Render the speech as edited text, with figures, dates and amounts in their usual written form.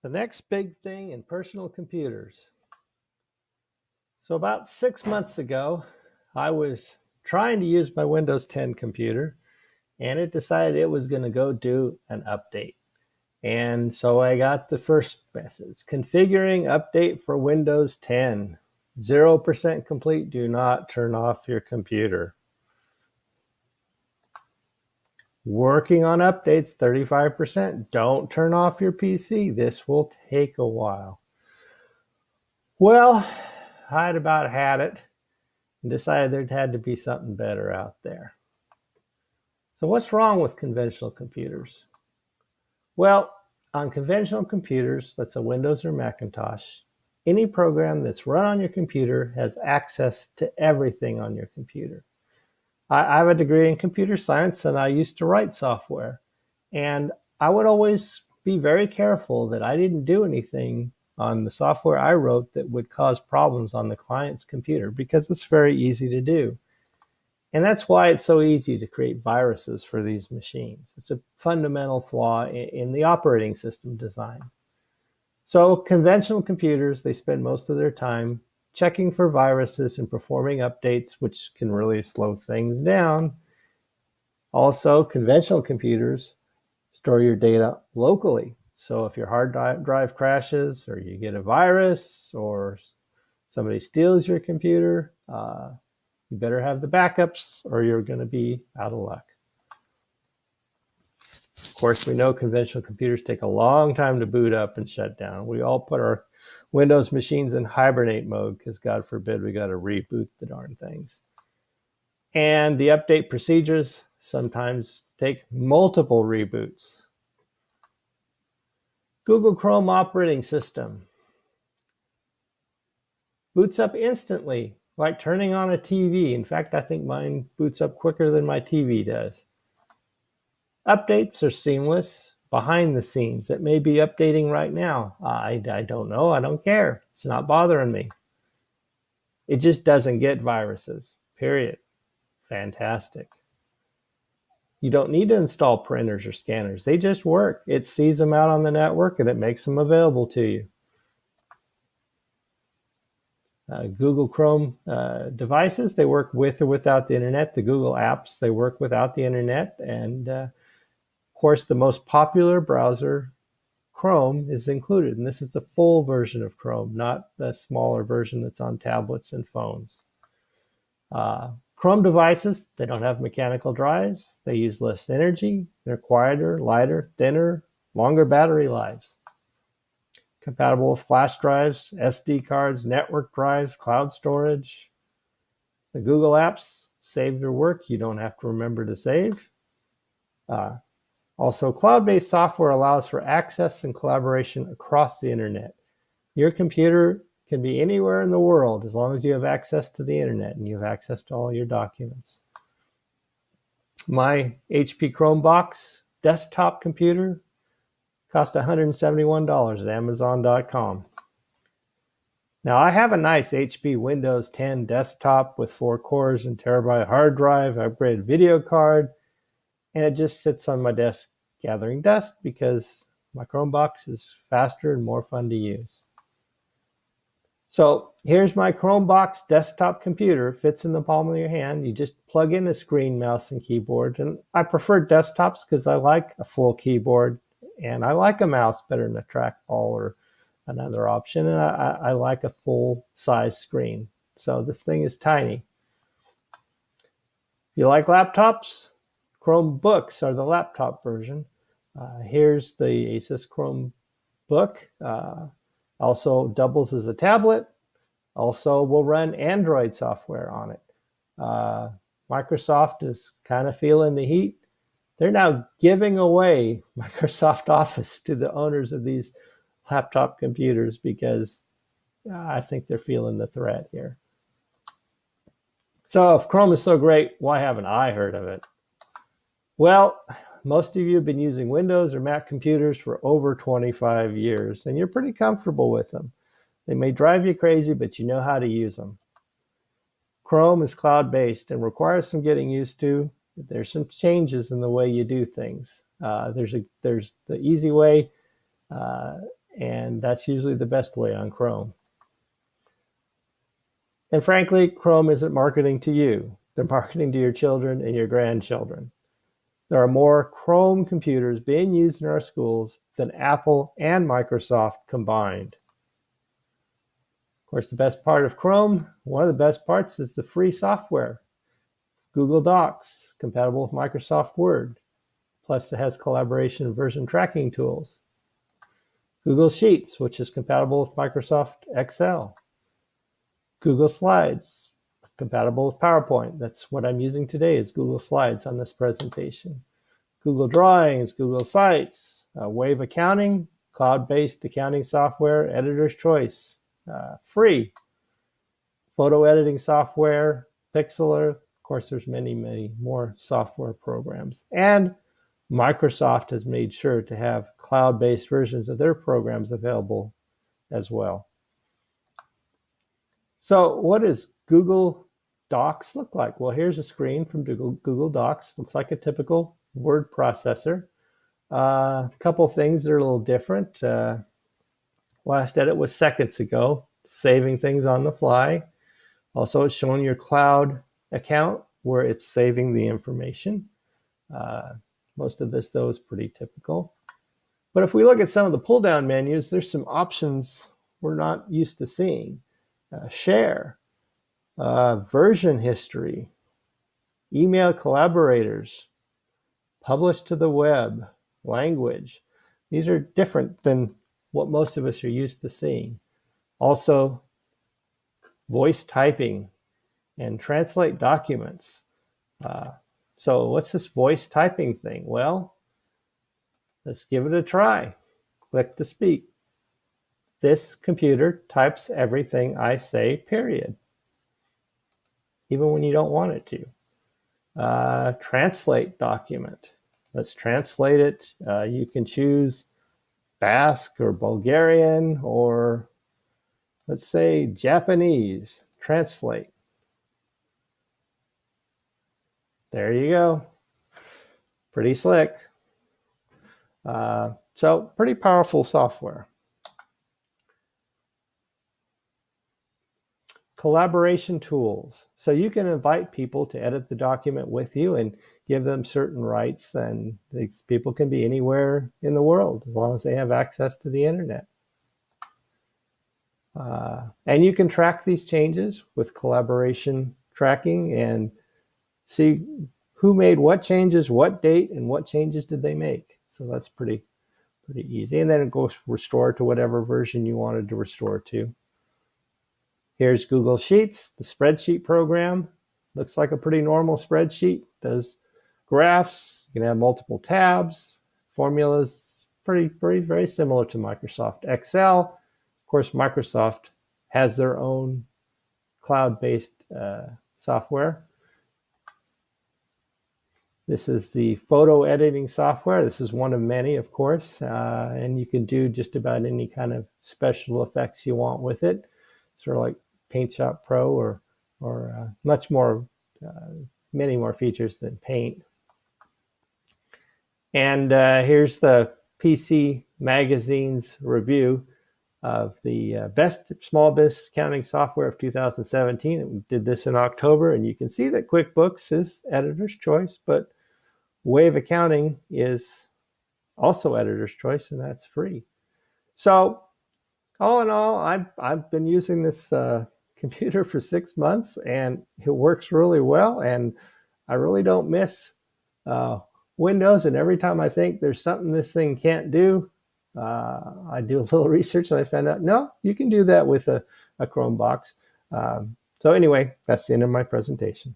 The next big thing in personal computers. So about 6 months ago, I was trying to use my Windows 10 computer and it decided it was going to go do an update. And so I got the first message, configuring update for Windows 10. 0% complete, do not turn off your computer. Working on updates, 35%, don't turn off your PC. This will take a while. Well, I'd about had it and decided there had to be something better out there. So what's wrong with conventional computers? Well, on conventional computers, that's a Windows or Macintosh, any program that's run on your computer has access to everything on your computer. I have a degree in computer science and I used to write software. And I would always be very careful that I didn't do anything on the software I wrote that would cause problems on the client's computer because it's very easy to do. And that's why it's so easy to create viruses for these machines. It's a fundamental flaw in the operating system design. So conventional computers, they spend most of their time checking for viruses and performing updates, which can really slow things down. Also, conventional computers store your data locally. So if your hard drive crashes or you get a virus or somebody steals your computer, you better have the backups or you're going to be out of luck. Of course, we know conventional computers take a long time to boot up and shut down. We all put our Windows machines in hibernate mode because God forbid we got to reboot the darn things. And the update procedures sometimes take multiple reboots. Google Chrome operating system boots up instantly, like turning on a TV. In fact, I think mine boots up quicker than my TV does. Updates are seamless behind the scenes. It may be updating right now. I don't know. I don't care. It's not bothering me. It just doesn't get viruses, period. Fantastic. You don't need to install printers or scanners. They just work. It sees them out on the network and it makes them available to you. Google Chrome devices, they work with or without the internet. The Google apps, they work without the internet. And of course, the most popular browser, Chrome, is included. And this is the full version of Chrome, not the smaller version that's on tablets and phones. Chrome devices, they don't have mechanical drives. They use less energy. They're quieter, lighter, thinner, longer battery lives. Compatible with flash drives, SD cards, network drives, cloud storage. The Google apps save your work. You don't have to remember to save. Also, cloud-based software allows for access and collaboration across the internet. Your computer can be anywhere in the world as long as you have access to the internet and you have access to all your documents. My HP Chromebox desktop computer cost $171 at Amazon.com. Now, I have a nice HP Windows 10 desktop with 4 cores and terabyte hard drive, upgraded video card, and it just sits on my desk gathering dust because my Chromebox is faster and more fun to use. So here's my Chromebox desktop computer. It fits in the palm of your hand. You just plug in a screen, mouse, and keyboard. And I prefer desktops because I like a full keyboard and I like a mouse better than a trackball or another option. And I like a full size screen. So this thing is tiny. If you like laptops, Chromebooks are the laptop version. Here's the Asus Chromebook. Also doubles as a tablet. Also will run Android software on it. Microsoft is kind of feeling the heat. They're now giving away Microsoft Office to the owners of these laptop computers because I think they're feeling the threat here. So if Chrome is so great, why haven't I heard of it? Well, most of you have been using Windows or Mac computers for over 25 years, and you're pretty comfortable with them. They may drive you crazy, but you know how to use them. Chrome is cloud-based and requires some getting used to. There's some changes in the way you do things. There's the easy way, and that's usually the best way on Chrome. And frankly, Chrome isn't marketing to you. They're marketing to your children and your grandchildren. There are more Chrome computers being used in our schools than Apple and Microsoft combined. Of course, the best part of Chrome, one of the best parts, is the free software. Google Docs, compatible with Microsoft Word. Plus, it has collaboration and version tracking tools. Google Sheets, which is compatible with Microsoft Excel. Google Slides, compatible with PowerPoint. That's what I'm using today is Google Slides on this presentation. Google Drawings, Google Sites, Wave Accounting, cloud-based accounting software, Editor's Choice, free. Photo editing software, Pixlr. Of course, there's many, many more software programs. And Microsoft has made sure to have cloud-based versions of their programs available as well. So what does Google Docs look like? Well, here's a screen from Google Docs. Looks like a typical word processor. A couple things that are a little different. Last edit was seconds ago, saving things on the fly. Also, it's showing your cloud account where it's saving the information. Most of this, though, is pretty typical. But if we look at some of the pull-down menus, there's some options we're not used to seeing. Share, version history, email collaborators, publish to the web, language. These are different than what most of us are used to seeing. Also, voice typing and translate documents. So what's this voice typing thing? Well, let's give it a try. Click to speak. This computer types everything I say, period. Even when you don't want it to. Translate document. Let's translate it. You can choose Basque or Bulgarian or let's say Japanese. Translate. There you go. Pretty slick. So pretty powerful software. Collaboration tools. So you can invite people to edit the document with you and give them certain rights, and these people can be anywhere in the world as long as they have access to the internet. And you can track these changes with collaboration tracking and see who made what changes, what date, and what changes did they make. So that's pretty easy. And then it goes restore to whatever version you wanted to restore to. Here's Google Sheets, the spreadsheet program. Looks like a pretty normal spreadsheet. Does graphs. You can have multiple tabs, formulas. Very similar to Microsoft Excel. Of course, Microsoft has their own cloud-based software. This is the photo editing software. This is one of many, of course, and you can do just about any kind of special effects you want with it. Sort of like PaintShop Pro or much more, many more features than Paint. And here's the PC Magazine's review of the best small business accounting software of 2017. We did this in October, and you can see that QuickBooks is editor's choice, but Wave Accounting is also editor's choice, and that's free. So all in all, I've been using this computer for 6 months, and it works really well, and I really don't miss Windows. And every time I think there's something this thing can't do, I do a little research and I found out, no, you can do that with a Chromebox. So anyway, that's the end of my presentation.